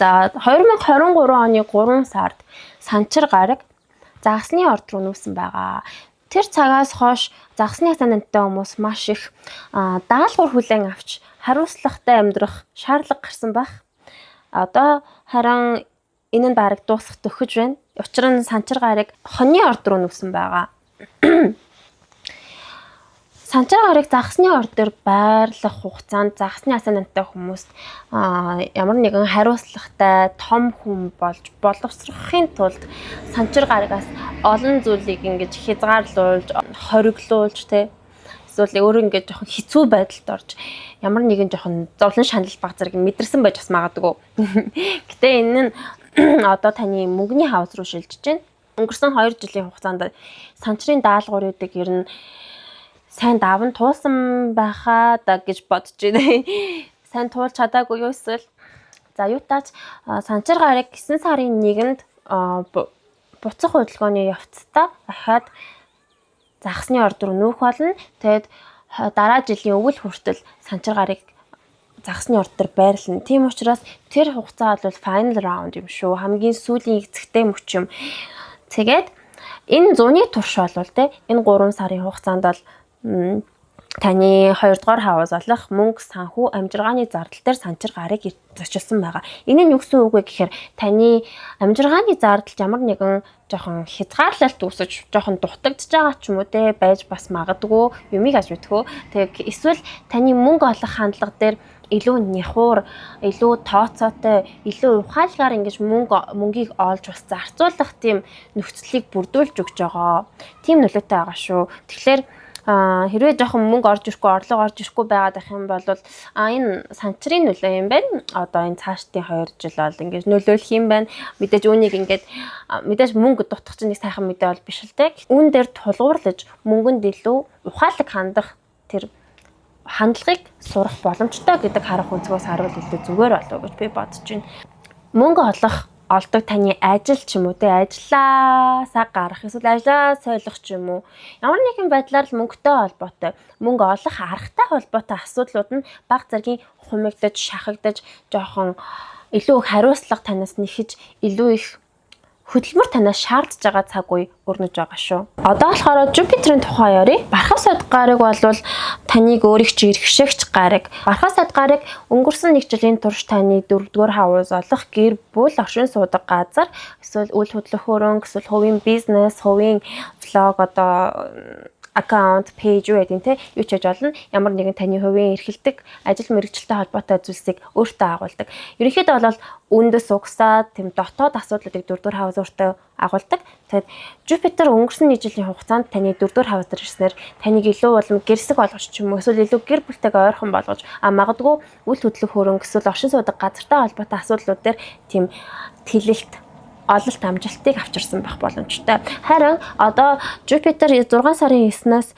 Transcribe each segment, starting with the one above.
За 2023 оны 3 сард Санчир гараг загасны орд руу нүүсэн байгаа. Тэр цагаас хойш загасны санаантай хүмүүс маш их даалгавар хүлээн авч хариуцлагатай амьдрах шаардлага гарсан байх. Одоо харин энэ нь бараг дуусах төгөж байна. Учир нь Санчир гараг хоньны орд руу нүүсэн байгаа. Санчир гараг загасны орд дээр байрлах хугацаанд загасны асаанантай хүмүүс ямар нэгэн хариуцлагатай том хүн болж боловсрохын тулд Санчир гарагаас олон зүйлийг ингэж хязгаарлуулж, хориглуулж эсвэл өөрөө ингэж жоохон хэцүү байдалд орж ямар нэгэн жоохон зовлон шанал баг зэрэг мэдэрсэн байж бас магадгүй. Гэтэ энэ нь одоо таны мөнгөний хавс руу шилжиж байна. Өнгөрсөн 2 жилийн хугацаанд Санчирын даалгавруудыг ер нь сайн даван туулсан байхаа да гэж бодож байна. Сайн туулж чадаагүй юу эсвэл за юутаач Санчир гараг 9 сарын 1-нд буцах хөдөлгөөний явцдаа дахиад загасны орд руу нүүх болно. Тэгэд дараа жилийн өвөл хүртэл Санчир гараг загасны орд дээр байрлана. Тийм учраас тэр хугацаа бол final round юм шүү. Хамгийн сүүлийн эцэгтэй мөч юм. Тэгээд энэ зуны турш болвол энэ 3 сарын хугацаанд бол таны 2 дугаар хаваас олох мөнгө санхүү амжиргааны зардал дээр Санчир гарыг зочилсон байгаа. Энэ нь юу гэсэн үг вэ гэхээр таны амжиргааны зардалд ямар нэгэн жоохон хязгаарлалт үүсэж жоохон дутагдж байгаа ч юм уу байж бас магадгүй юмыг аж мэдхүү. Тэг эсвэл таны мөнгө олох хандлага дээр илүү няхуур, илүү тооцоотой, илүү ухаалгаар ингэж мөнгийг олж бас зарцуулах тийм нөхцөлийг бүрдүүлж өгч байгаа. Тийм нөлөөтэй байгаа шүү. Тэгэхээр хэрвээ жоохон мөнгө орж ирэхгүй, орлого орж ирэхгүй байгаад байх юм бол энэ Санчирын нөлөө юм байна. Одоо энэ цаашдын 2 жил бол ингэж нөлөөлөх юм байна. Мэдээж үүнийг ингэж мэдээж мөнгө дутгах чинь нэг сайхан мэдээ бол биш л дээ. Үүн дээр тулгуурлаж мөнгөнд илүү ухаалаг хандах тэр хандлагыг сурах боломжтой гэдэг харах өнцгөөс харуул илүү зүгээр болов гэж би бодож байна. Мөнгө олдог таны ажил ч юм уу ажлаасаа гарах эсвэл ажлаа солих ч юм уу ямар нэгэн байдлаар л мөнгөтэй холбоотой мөнгө олох аргатай холбоотой асуудлууд нь баг зэргийн хумигдаж шахагдаж жоохон илүү их хариуцлага танаас нэхэж илүү их хөдөлмөр танаас шаардж байгаа цаг үе өрнөж байгаа шүү. Одоо болохоор Жупитерийн тухай ярив. Бархас сод гараг бол таныг өөрийг чи иргэшигч гараг. Бархас сод гараг өнгөрсөн 1 жилийн турш таны 4-р хаваас олох гэр бүл оршин суудаг газар эсвэл үйл хөдлөх хөрөнгө эсвэл хувийн бизнес, хувийн влог одоо аккаунт, пэйж юу гэдэг юу ч хийж болно. Ямар нэгэн таны хувийн эрхэлдэг ажил мэргэжилтэй холбоотой зүйлсийг өөртөө агуулдаг. Ерөнхийдөө бол үндэс угсаад тийм дотоод асуудлуудыг 4-р хавс өөртөө агуулдаг. Тэгэхээр Жупитер өнгөрсөн 1 жилийн хугацаанд таны 4-р хавс дээр ирснээр таныг илүү болон гэрсэг болгож ч юм уу эсвэл илүү гэр бүлтэйгээ ойрхон болгож магадгүй үйл хөдлөх хөрөнгө эсвэл оршин суудаг газартай холбоотой асуудлууд дээр тийм тэлэлт ололт амжилтыг авчирсан байх боломжтой. Харин одоо Жупитер 6 сарын 9-наас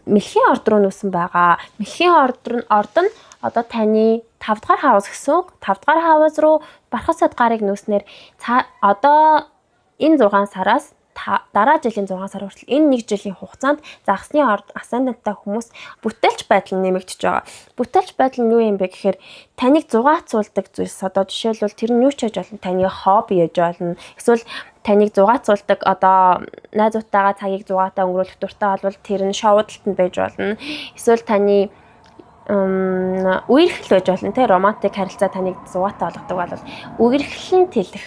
Мэлхийн орд руу нүүсэн байгаа. Мэлхийн орд нь одоо таны 5 дугаар хавас гэсэн үг. 5 дугаар хавас руу Бархас сод гарыг нүүснээр одоо энэ 6 сараас дараа жилийн 6 сар хүртэл энэ 1 жилийн хугацаанд загасны орд асаандантай хүмүүс бүтээлч байдал нь нэмэгдэж байгаа. Бүтээлч байдал нь юу юм бэ гэхээр таныг зугаацуулдаг зүйлс одоо жишээлбэл тэр нь юу ч хийж болно, таны хобби хийж болно. Эсвэл таныг зугаацуулдаг одоо найзуудтайгаа цагийг зугаатай өнгөрүүлэх дуртай бол тэр нь шоудалтанд байж болно. Эсвэл таны үерхэл байж болно, романтик харилцаа таныг зугаатай болгодог бол үерхэл нь тэлэх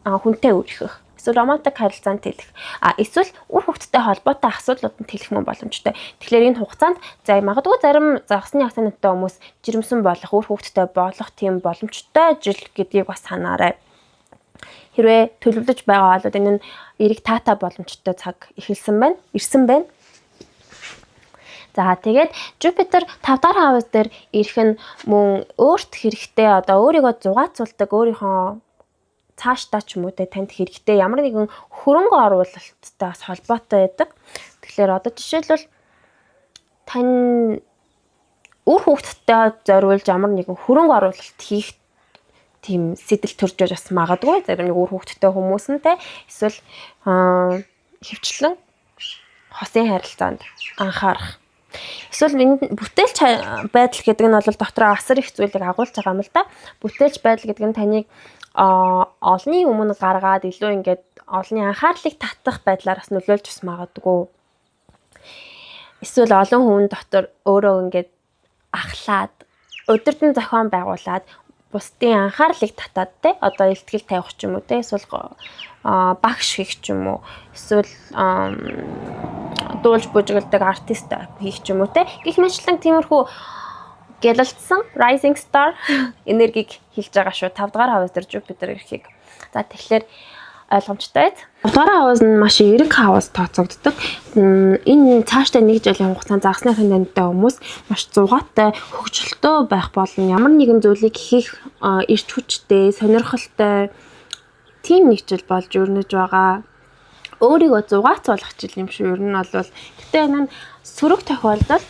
хүнтэй үерхэх. Эсвэл романтик харилцаанд тэлэх. Эсвэл үр хөвгттэй холбоотой асуудлууд нь тэлэх мөн боломжтой. Тэгэхээр энэ хугацаанд магадгүй зарим загасны асаанантай хүмүүс жирэмсэн болох, үр хөвгттэй болох тийм боломжтой жил гэдгийг бас санаарай. Хэрвээ төлөвлөж байгаа бол энэ нь эрэг таата боломжтой цаг ирсэн байна. За тэгээд Жупитер 5 дахь хавас дээр ирэх нь мөн өөрт хэрэгтэй одоо өөрийгөө зугаацуулдаг өөрийнхөө цаашдаа ч юм уу танд хэрэгтэй ямар нэгэн хөрөнгө оруулалттай бас холбоотой байдаг. Тэгэхээр одоо жишээлбэл тань үр хөвгттэй зориулж ямар нэгэн хөрөнгө оруулалт хийх тийм сэтэл төрж бас магадгүй. Зарим нэг үр хөвгттэй хүмүүс нь эсвэл хөвчлэн хосын харилцаанд анхаарах Эсвэл энэ бүтээлч байдал гэдэг нь бол дотроо асар их зүйлийг агуулж байгаа юм л да. Бүтээлч байдал гэдэг нь таныг олонний өмнө гаргаад илүү ингээд олонний анхаарлыг татах байдлаар бас нөлөөлж бас магадгүй. Эсвэл олон хүн дотор өөрөө ингээд ахлаад өдөртөн зохион байгуулад бусдын анхаарлыг татаад те одоо илтгэл тавих ч юм уу те эсвэл багш хийх ч юм уу эсвэл дуулж бүжгэлдэг артист хийх ч юм уу те гэх мэтлэн тиймэрхүү гялалтсан rising star энергийг хилж байгаа шүү 5 дугаар хавас дээр Jupiter ирэхийг. За тэгэхээр ойлгомжтой байд. 5 дугаар хавас нь маш эрэг хавас тооцогддог. Энэ цаашдаа 1 жилийн хугацаанд загсныхын таньтай хүмүүс маш зугаатай хөгжилтөө байх болно. Ямар нэгэн зүйлийг хийх эрч хүчтэй, сонирхолтой тийм нэг жил болж өрнөж байгаа. Өөрийгөө зугаац болгох жил юм шүү. Ер нь бол гэтээ энэ сөрөг тохиолдолд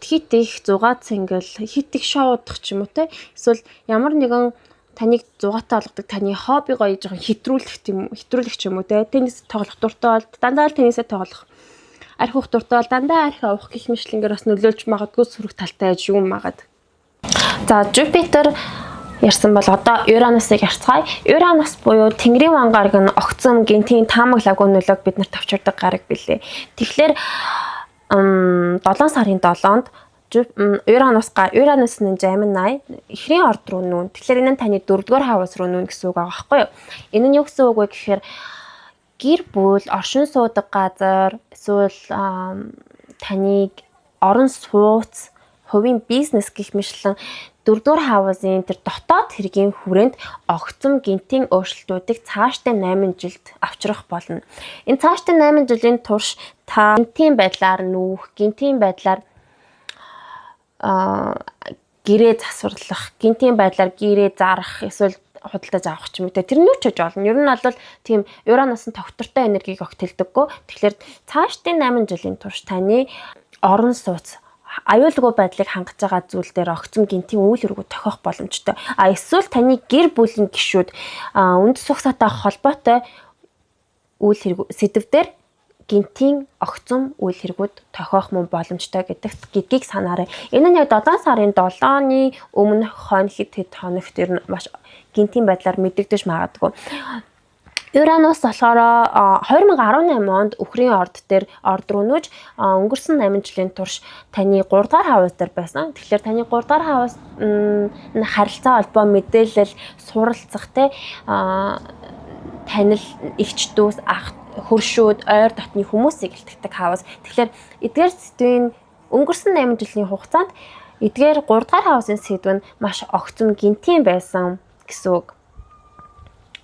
хит их зугаац ингээл хит их шоудах ч юм уу те эсвэл ямар нэгэн таныг зугаатай болгодог таны хоббигоо жоохон хэтрүүлэх ч юм уу те теннис тоглох дуртай бол дандаа л теннисээ тоглох арх ух дуртай бол дандаа арх авах гэх мэтлэнгээр бас нөлөөлж магадгүй сөрөг талтай аж юм магад. За Jupiter ярьсан бол одоо Uranus-ыг ярьцгаая. Uranus буюу Тэнгэрийн ван гараг нь огцом гинтийн таамаглаагүй нөлөөг бид нарт авчирдаг гараг билээ. Тэгэхээр 7 сарын 7-нд Uranus нь Gemini эхрийн орд руу нүүн. Тэгэхээр энэ нь таны 4-р хавас руу нүүн гэсэн үг байгаа байхгүй юу? Энэ нь юу гэсэн үг вэ гэхээр гэр бүл, оршин суудаг газар, эсвэл таныг орон сууц, хувийн бизнес гэх мэтлэн 4-р хавасын тэр дотоод хэргийн хүрээнд огцом гинтийн өөрчлөлтүүдийг цаашдаа 8 жилд авчрах болно. Энэ цаашдаа 8 жилийн турш та гинтийн байдлаар нүүх, гинтийн байдлаар гэрээ засварлах, гинтийн байдлаар гэрээ зарах, эсвэл худалдаж авах ч юм уу. Тэр нь юу ч гэж болно. Ер нь бол тийм Uranus нь тогтвортой энергийг огт хэлдэггүй. Тэгэхээр цаашдын 8 жилийн турш таны орон сууц аюулгүй байдлыг хангаж байгаа зүйл дээр огцом гинтийн үйл хэрэг тохиох боломжтой. Эсвэл таны гэр бүлийн гишүүд үндэс ухсаатай холбоотой үйл хэрэг сэдвээр гинтийн огцом үйл хэрэгүүд тохиох мөн боломжтой гэдгийг санаарай. Энэ нь яг 7 сарын 7-ны өмнөх хонь хэд хоногт ер нь маш гинтийн байдлаар мэдэгдэж магадгүй. Uranus болохоор 2018 онд Үхрийн орд дээр орд руу нүүж өнгөрсөн 8 жилийн турш таны 3 дугаар хавас дээр байсан. Тэгэхээр таны 3 дугаар хавас харилцаа холбоо мэдээлэл суралцах те танил эгч дүүс ах хөршүүд ойр дотны хүмүүсийг илтгэдэг хавас. Тэгэхээр эдгээр сэдвийн өнгөрсөн 8 жилийн хугацаанд эдгээр 3 дугаар хавасын сэдв нь маш огцом гинтийн байсан гэсэн үг.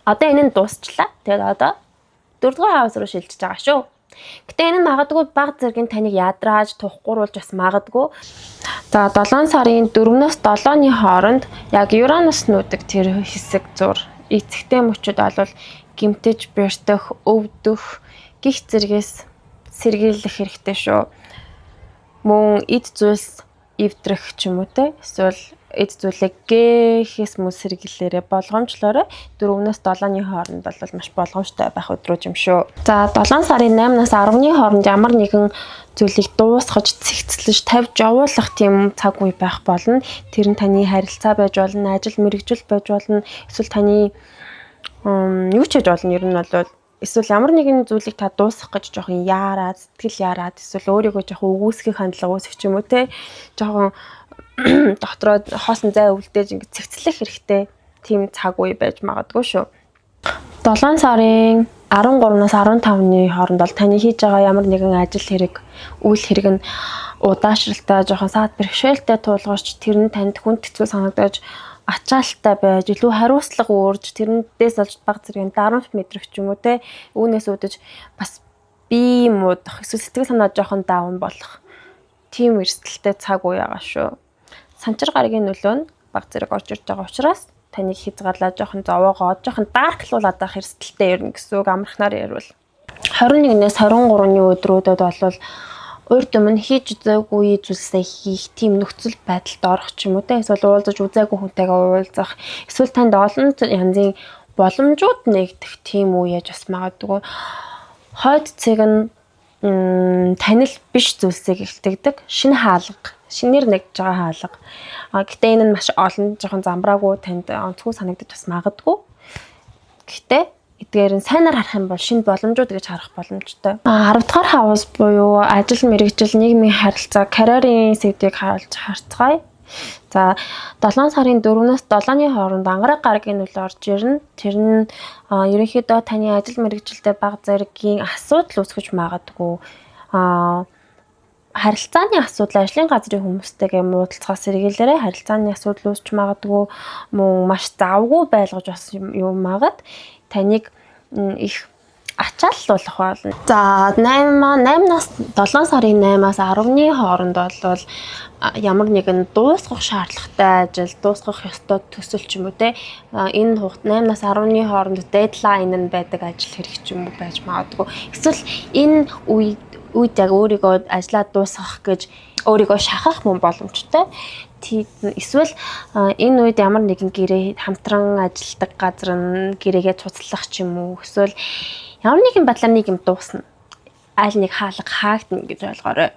Одоо энэ нь дуусчлаа. Тэгээд одоо 4 дугаар хавас руу шилжиж байгаа шүү. Гэтэ энэ нь магадгүй баг зэргийн таныг ядрааж тухгууруулж бас магадгүй. За 7 сарын 4-өөс 7-ны хооронд яг Uranus нүүдэг тэр хэсэг зур эцэгтэй мөчөд олвол гимтэж бэртэх, өвдөх, гих зэргээс сэргийлэх хэрэгтэй шүү. Мөн эд зүйлс эвдрэх ч юм уу те. Эсвэл эд зүйлээ гэхээс мөн сэргийлээрэ болгоомжлоорой 4-өөс 7-ны хооронд бол маш болгоомжтой байх өдрүүд юм шүү. За 7 сарын 8-наас 10-ны хооронд ямар нэгэн зүйлийг дуусгаж, цэгцлэж, тавьж явуулах тийм цаг үе байх болно. Тэр нь таны харилцаа байж болно, ажил мэргэжил байж болно, эсвэл таны юу ч хийж болно. Ер нь бол эсвэл ямар нэгэн зүйлийг та дуусгах гэж жоохон яараад, сэтгэл яараад, эсвэл өөрийгөө жоохон өгөөсгөх хандлага үүсгэх юм уу те. Жоохон дотроо хоосон зай өвлдээж ингэ цэгцлэх хэрэгтэй тийм цаг үе байж магадгүй шүү. 7 сарын 13-наас 15-ны хооронд бол таны хийж байгаа ямар нэгэн ажил хэрэг, үйл хэрэг нь удаашралтай, жоохон саад бэрхшээлтэй тулгарч тэр нь танд хүнд хэцүү санагдаж ачаалттай байж, илүү хариуцлага өөрж, тэрнээс олж баг зэргийн дарамт мэдрэх ч юм уу те. Үүнээс үүдэж бас бие муудах, эсвэл сэтгэл санаа жоохон даун болох тийм эрсдэлтэй цаг үе байгаа шүү. Санчир гарагийн нөлөө нь баг зэрэг орж ирж байгаа учраас таныг хязгаарлаа жоохон зовоогоо, жоохон дарклуулаад байх эрсдэлтэй ирнэ гэсэн үг амархнаар ярил. 21-ээс 23-ны өдрүүдэд бол урд өмнө хийж үзээгүй зүйлсээ хийх тийм нөхцөл байдалд орох ч юм уу те. Эсвэл уулзаж үзээгүй хүнтэйгээ уулзах, эсвэл танд олон янзын боломжууд нэгдэх тийм үе яж бас магадгүй. Хойд цэг нь танил биш зүйлсийг илтгэдэг. Шинэ хаалга, шинээр нэгж байгаа хаалга. Гэхдээ энэ нь маш олон жоохон замбраагүй танд онцгүй санагдаж бас магадгүй. Гэхдээ эдгээр нь сайнаар харах юм бол шинэ боломжууд гэж харах боломжтой. 10 дугаар хавс буюу ажил мэргэжил нийгмийн харилцаа карьерийн сэдвийг харцгаая. За 7 сарын 4-өөс 7-ны хооронд ангараг гарагийн нөлөө орж ирнэ. Тэр нь ерөнхийдөө таны ажил мэргэжилдээ бага зэргийн асуудал үүсгэж магадгүй. Харилцааны асуудал ажлын газрын хүмүүстэйгээ муудалцахаас сэргийлээрээ харилцааны асуудал үүсч магадгүй, мөн маш завгүй байлгаж бас юм магад таныг их ачааллуулах болно. За 8-аас 7 сарын 8-аас 10-ны хооронд бол ямар нэгэн дуусгах шаардлагатай ажил, дуусгах ёстой төсөл ч юм уу те энэ 8-аас 10-ны хооронд дедлайн нь байдаг ажил хэрэг ч юм уу байж магадгүй. Эсвэл энэ үед яг өөрийгөө ажлаа дуусгах гэж өөрийгөө шахах мөн боломжтой. Эсвэл энэ үед ямар нэгэн гэрээ хамтран ажилладаг газар нь гэрээгээ цуцлах ч юм уу. Эсвэл ямар нэгэн байдлаар нэг юм дуусна. Аль нэг хаалга хаагдана гэж ойлгоорой.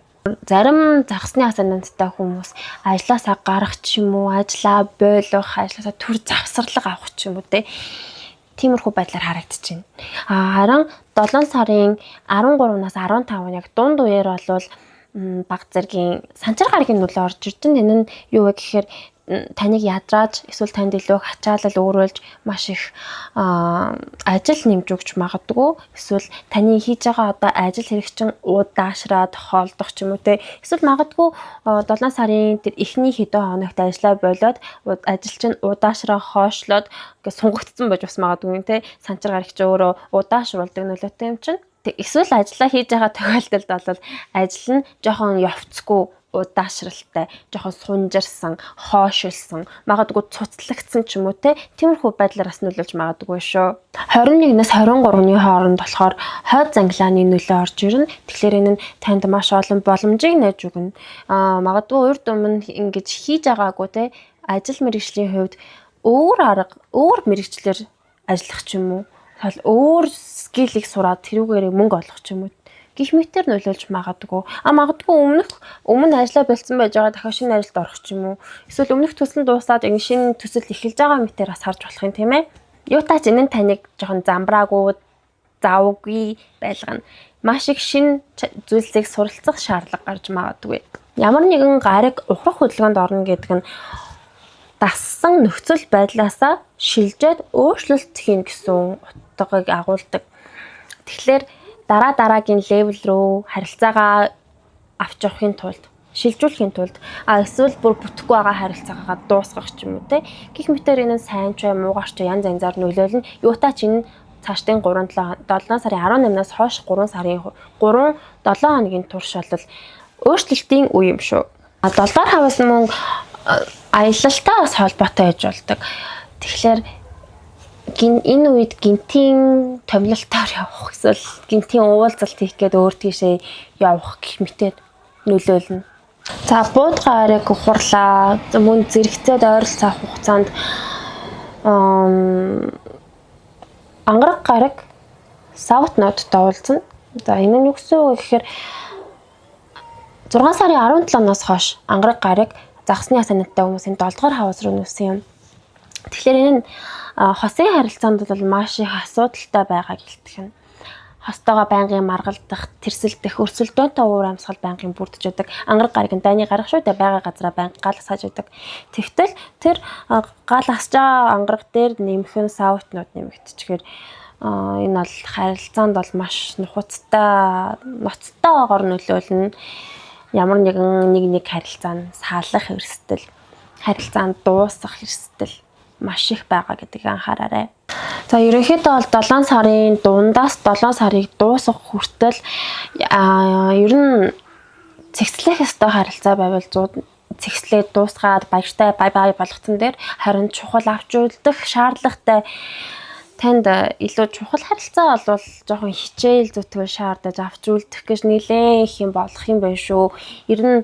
Зарим загсны асаананттай хүмүүс ажлаасаа гарах ч юм уу, ажлаа бойлох, ажлаасаа төр завсарлага авах ч юм уу те. Тиймэрхүү байдлаар харагдаж байна. Харин 7 сарын 13-наас 15 яг дунд үеэр болвол бага зэргийн санчир гарагийн нөлөө орж ирж байна. Энэ нь юу вэ гэхээр таныг ядрааж эсвэл танд илүү ачаалал өөрөөлж маш их ажил нэмж өгч магадгүй. Эсвэл таны хийж байгаа одоо ажил хэрэгчин удаашраад хоолдох ч юм уу те. Эсвэл магадгүй 7 сарын тэр эхний хэдэн хоногт ажиллаа болоод ажил чинь удаашраа хоошлоод ингээд сунгагдсан байж бас магадгүй те. Санчир гарагч өөрөө удаашруулдаг нөлөөтэй юм чинь. Эсвэл ажиллаа хийж байгаа тохиолдолд бол ажил нь жоохон явцгүй удаашралтай, жоохон сунжирсан, хоошилсан, магадгүй цуцлагдсан ч юм уу те. Тиймэрхүү байдлаар бас нөлөөлж магадгүй шүү. 21-ээс 23-ны хооронд болохоор хойд занглааны нөлөө орж ирнэ. Тэгэхээр энэ нь танд маш олон боломжийг нээж өгнө. Магадгүй урд өмнө ингэж хийж байгаагүй те ажил мэргэжлийн хувьд өөр мэргэжлэр ажиллах ч юм уу. Өөр скиллийг сураад тэрүүгээрээ мөнгө олох ч юм уу. Гэх мэтээр нөлөөлж магадгүй. Магадгүй өмнө ажиллаа болцсон байж байгаа дахиад шинэ ажилд орох ч юм уу. Эсвэл өмнөх төсөл нь дуусаад ингэ шинэ төсөл эхэлж байгаа мэтээр бас харж болох юм тийм ээ. Юу таач энэ нь таныг жоохон замбраагүй, завгүй байлгана. Маш их шинэ зүйлсийг суралцах шаардлага гарч магадгүй. Ямар нэгэн гариг ухрах хөдөлгөөнд орно гэдэг нь дассан нөхцөл байдлаасаа шилжээд өөрчлөлт хийн гэсэн утгыг агуулдаг. Тэгэхээр дараагийн левел рүү харилцаагаа авч явахын тулд, шилжүүлэхийн тулд эсвэл бүр бүтэхгүй байгаа харилцаагаа дуусгах ч юм уу те. Гэх мэтээр энэ сайн ч муугар ч янз янзаар нөлөөлнө. Юутай ч энэ цаашдын 7 сарын 18-наас хойш 3 7 хоногийн турш бол өөрчлөлтийн үе юм шүү. 7 дугаар хавас мөн аялалтай бас холбоотой байж болдог. Тэгэхээр энэ үед гинтийн томилолтоор явах эсвэл гинтийн уулзалт хийх гээд өөр тийшээ явах гэх мэтээр нөлөөлнө. За буудга ариг ухарлаа. Мөн зэрэгцээд ойролцоох хугацаанд ангараг гараг саут нодтой уулзна. За энэ нь юу гэсэн үг гэхээр 6 сарын 17-наас хойш ангараг гараг загсны асаананттай хүмүүсийн 7 дугаар хавас руу нүүсэн юм. Тэгэхээр энэ нь хосын харилцаанд бол маш их асуудалтай байгааг илтгэн. Хостойгоо байнгын маргалдах, тэрсэлдэх, өрсөлдөөнтэй уур амьсгал байнгын бүрдэж байдаг. Ангараг гарагийн дайны гарах шүү дээ байга газараа байнга гал асааж байдаг. Тэгтэл тэр гал асж байгаа ангараг дээр нэмхэн саутнууд нэмэгдчихээр энэ бол харилцаанд бол маш ноцтой нөлөөлнө. Ямар нэгэн нэг харилцаа нь салах эрсдэл, харилцаанд дуусах эрсдэл маш их байгаа гэдгийг анхаараарай. За ерөнхийдөө бол 7 сарын дундаас 7 сарыг дуусгах хүртэл ер нь цэгцлэх ёстой харилцаа байвал цэгцлээд дуусгаад баяртай бай болгоцсон дээр харин чухал авч үлдэх шаардлагатай танд илүү чухал харилцаа болвол жоохон хичээл зүтгэл шаардаж авч үлдэх гэж нэлээд их юм болох юм байна шүү. Ер нь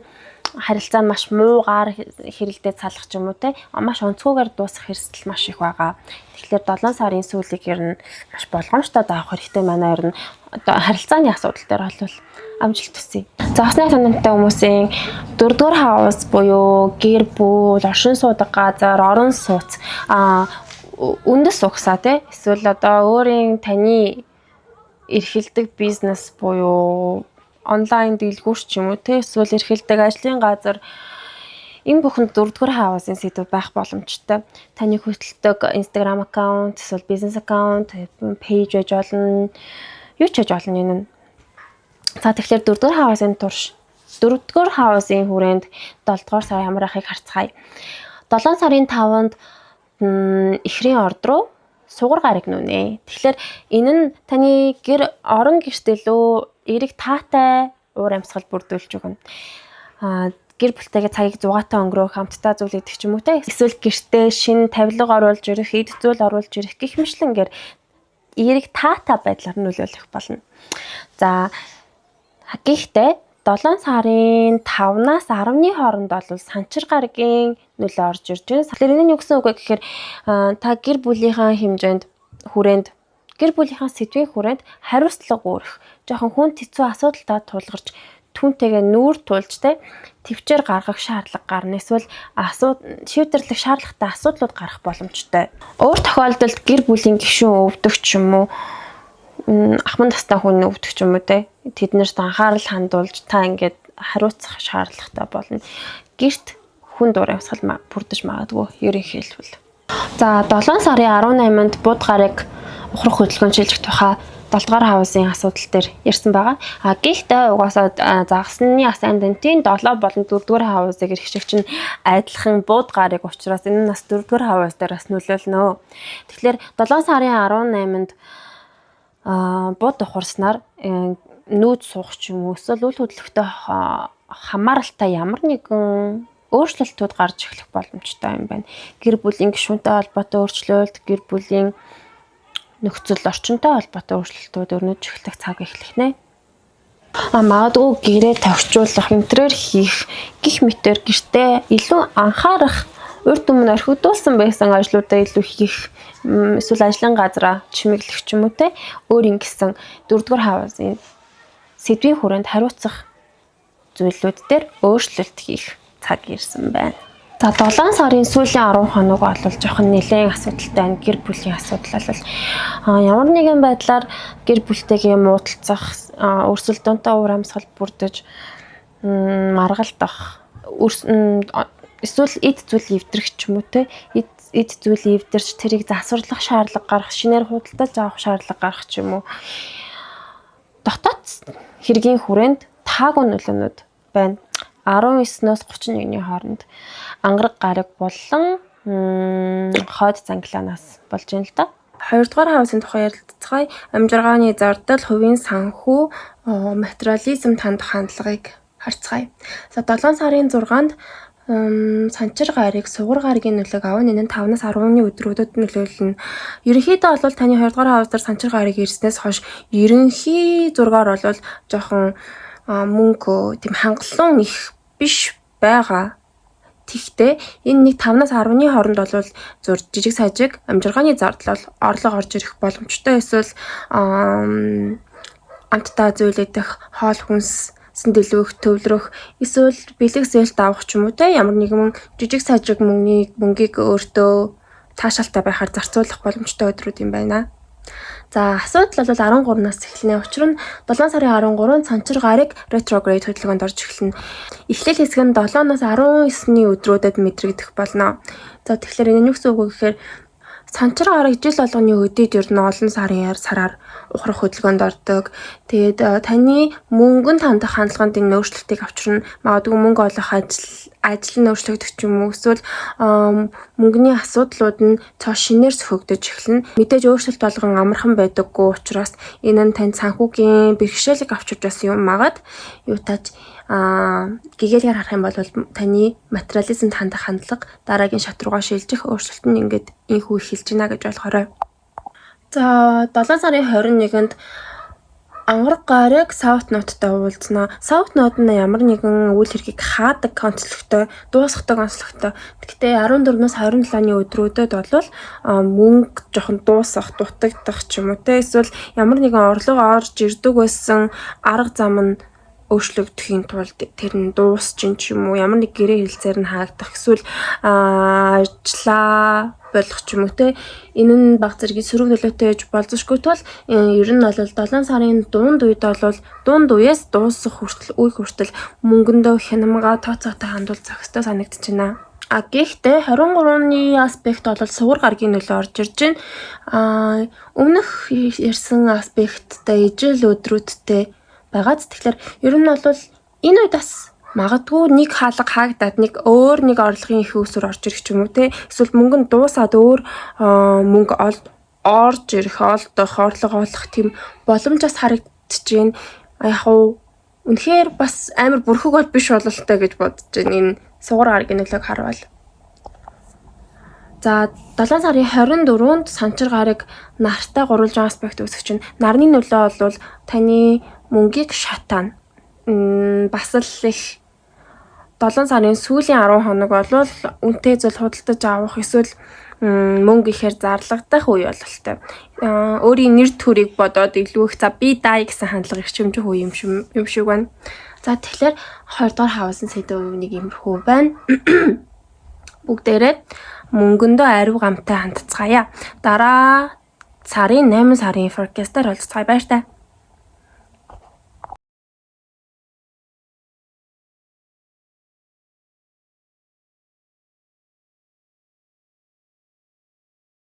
харилцаа нь маш муугаар хэрэлдээд салах ч юм уу те маш онцгойгээр дуусах хэрэгсэл маш их байгаа. Тэгэхээр 7 сарын сүүлийг ер нь маш болгоомжтой даах хэрэгтэй манай ер нь одоо харилцааны асуудал дээр бол амжилт төсөй. За усны санамттай хүмүүсийн 4-р хаус буюу гэр бүл, оршин суудаг газар, орон сууц үндэс угсаа те эсвэл одоо өөрийн таны эрхэлдэг бизнес буюу онлайн дэлгүүрч ч юм уу те эсвэл эрхэлдэг ажлын газар энэ бүхэнд 4-р хаусын сэдв байх боломжтой. Таны хөтэлдэг Instagram аккаунт, эсвэл бизнес аккаунт, пэйж байж болно. Юу ч хийж болно энэ нь. За тэгэхээр 4-р хаусын турш 4-р хаусын хүрээнд 7-р сарын амрахыг харцгаая. 7 сарын 5-нд эхрийн орд руу сугар гараг нүнэ. Тэгэхээр энэ нь таны орон гэртэлөө эрэг таатай уур амьсгал бүрдүүлж өгнө. Гэр бүлтэйгээ цагийг зугаатай өнгөрөөх, хамтдаа зүйл идэх ч юм уу те. Эсвэл гэртээ шинэ тавилга оруулж ирэх, эд зүйл оруулж ирэх гэх мэтлэнгээр эрэг таатай байдлаар нөлөөлөх болно. За гэхдээ 7 сарын 5-наас 10-ны хооронд бол санчир гарагийн нөлөө орж ирж байна. Тэгэхээр энэ нь юу гэсэн үг вэ гэхээр та гэр бүлийнхаа хэмжээнд хүрээнд гэр бүлийнхаа сэдвийн хүрээнд хариуцлага үүрэх, жоохон хүнд хэцүү асуудалтай тулгарч түүнтэйгээ нүүр тулж төвчээр гаргах шаардлага гарна. Эсвэл шийдвэрлэх шаардлагатай асуудлууд гарах боломжтой. Өөр тохиолдолд гэр бүлийн гишүүн өвдөх ч юм уу, ахмад тастай хүн өвдөх ч юм уу тэднэрт анхаарал хандуулж та ингээд хариуцах шаардлагатай болно. Гэрт хүн уур амьсгал бүрдэж магадгүй ерөнхийдөө. За 7 сарын 18-нд бууд гараг ухрах хөдөлгөөн шилжих тухай 7-р хаусын асуудал дээр ярьсан байгаа. Гэхдээ угаасаа загсны асцендентийн 7 болон 4-р хаусыг эрхшигч нь адилхан бууд гараг учраас энэ нас 4-р хаус дээр бас нөлөөлнө. Тэгэхээр 7 сарын 18-нд бууд ухарснаар нүүд суух ч юм уу эсвэл үйл хөдлөлтөй хамааралтай ямар нэгэн өөрчлөлтүүд гарч эхлэх боломжтой юм байна. Гэр бүлийн гишүүнтэй холбоотой өөрчлөлт, гэр бүлийн нөхцөл орчинтой холбоотой өөрчлөлтүүд өрнөж эхлэх цаг эхлэх нэ. Магадгүй гэрээ тохижуулах, интерьер хийх, гих мэтэр гэртээ илүү анхаарах, урд өмнө орхигдуулсан байсан ажлуудаа илүү хийх, эсвэл ажлын газараа чимэглэх ч юм уу те өөр ингэсэн 4-р хаусын сэдвийн хүрээнд хариуцах зүйлүүд дээр өөрчлөлт хийх цаг ирсэн байна. За 7 сарын сүүлийн 10 хоног бол жоохон нэлээд асуудалтай байна. Гэр бүлийн асуудал бол ямар нэгэн байдлаар гэр бүлтэйгээ муудалцах, өрсөлдөөнтэй уур амьсгал бүрдэж маргалдах, эсвэл эд зүйл эвдрэх ч юм уу те эд зүйл эвдэрч тэрийг засварлах шаардлага гарах, шинээр худалдаж авах шаардлага гарах ч юм уу. Дотоод хэргийн хүрээнд таагүй нөлөөнүүд байна. 19-ноос 31-ний хооронд ангараг гараг болон хойд цангалаанаас болж байна л да. 2-р хаусын тухай ярилцгаая. Амжиргааны зардал, хувийн санхүү, материализм тандах хандлагыг харцгаая. За 7 сарын 6-нд санчир гараг, сугар гарагийн нөлөөг авна. Энэ нь 5-наас 10-ны өдрүүдэд нөлөөлнө. Ерөнхийдөө бол таны 2-р хаус дээр санчир гараг ирснээс хойш ерөнхий зургаар бол жоохон мөнгө тийм хангалуун их биш байгаа. Тэгтээ энэ нэг 5-наас 10-ны хооронд бол жижиг сажиг амжиргааны зардал орлого орж ирэх боломжтой. Эсвэл амттай зүйл идэх, хоол хүнсэн дэлгүүх, төвлөрөх, эсвэл бэлэг зээлт авах ч юм уу те ямар нэгэн жижиг сажиг мөнгийг өөртөө таашаалтай байхаар зарцуулах боломжтой өдрүүд юм байна. За асуудал бол 13-наас эхэлнэ. Учир нь 7 сарын 13-нд санчир гараг ретроград хөдөлгөөнд орж эхэлнэ. Эхлэл хэсэг нь 7-наас 19-ний өдрүүдэд мэдрэгдэх болно. За тэгэхээр энэ нь юу гэсэн үг вэ гэхээр санчир гараг жил болгоны өдөрт ер нь олон сараар ухрах хөдөлгөөнд ордог. Тэгээд таны мөнгөнд хандах хандлаганд энэ өөрчлөлтийг авчирна. Магадгүй мөнгө олох ажил нь өөрчлөгдөх ч юм уу, эсвэл мөнгөний асуудлууд нь цоо шинээр сөхөгдөж эхэлнэ. Мэдээж өөрчлөлт болгон амархан байдаггүй учраас энэ нь танд санхүүгийн бэрхшээлийг авчирч бас юм магад юутаач гэгээлгээр харах юм бол таны материализмд хандах хандлага дараагийн шат руугаа шилжих өөрчлөлт нь ингээд инхүү эхэлж байна гэж ойлгоорой. За 7 сарын 21-нд Ангараг гарыг South Note-тай уулзнаа. South Note нь ямар нэгэн үйл хэргийг хаадаг онцлогтой, дуусгадаг онцлогтой. Гэхдээ 14-өөс 27-ны өдрүүдэд бол мөнгө жоохон дуусах, дутагдах ч юм уу те. Эсвэл ямар нэгэн орлого орж ирдэг байсан арга зам нь өөрчлөгдөхийн тулд тэр нь дуусч ч юм уу ямар нэг гэрээ хэлцээр нь хаагдах эсвэл ажиллаа болох ч юм уу те. Энэ нь баг зэргийн сөрөг нөлөөтэй гэж болзошгүй тул ер нь бол 7 сарын дунд үед бол дунд үеэс дуусах хүртэл үе хүртэл мөнгөндөө хянамгаа тооцоотой хандвал зохистой санагдаж байна. Гэхдээ 23-ны аспект бол сугар гаргийн нөлөө орж ирж байна. Өмнөх ярьсан аспекттай ижил өдрүүдтэй байгаад тэгэхээр ер нь бол энэ үед бас магадгүй нэг хаалга хаагдаад нэг өөр нэг орлогын их өсвөр орж ирэх ч юм уу те. Эсвэл мөнгө нь дуусаад өөр мөнгө орж ирэх олдох орлого олох тийм боломжос харагдаж байна. Яг уу үнэхээр бас амар бүрхэг бол биш бололтой гэж бодож байна. Энэ сугар гаргийн нөлөөг харвал. За 7 сарын 24-нд санчир гарыг нартай гурвалжин аспект үүсгэж байна. Нарны нөлөө бол таны мөнгийг шатаана. Бас л их 7 сарын сүүлийн 10 хоног бол үнэтэй зүйл худалдаж авах эсвэл мөнгө ихээр зарлагдах үе бололтой. Өөрийн нэр төрийг бодоод илүү их за би даа гэсэн хандлага их чимжих үе юм шиг байна. За тэгэхээр 2 дугаар хавсан сэдвийг иймэрхүү байна. Бүгдээрээ мөнгөндөө ариу гамтай хандцгаая. Дараа сарын 8 сарын forecast-аар уулзцгаая. Баяр таа.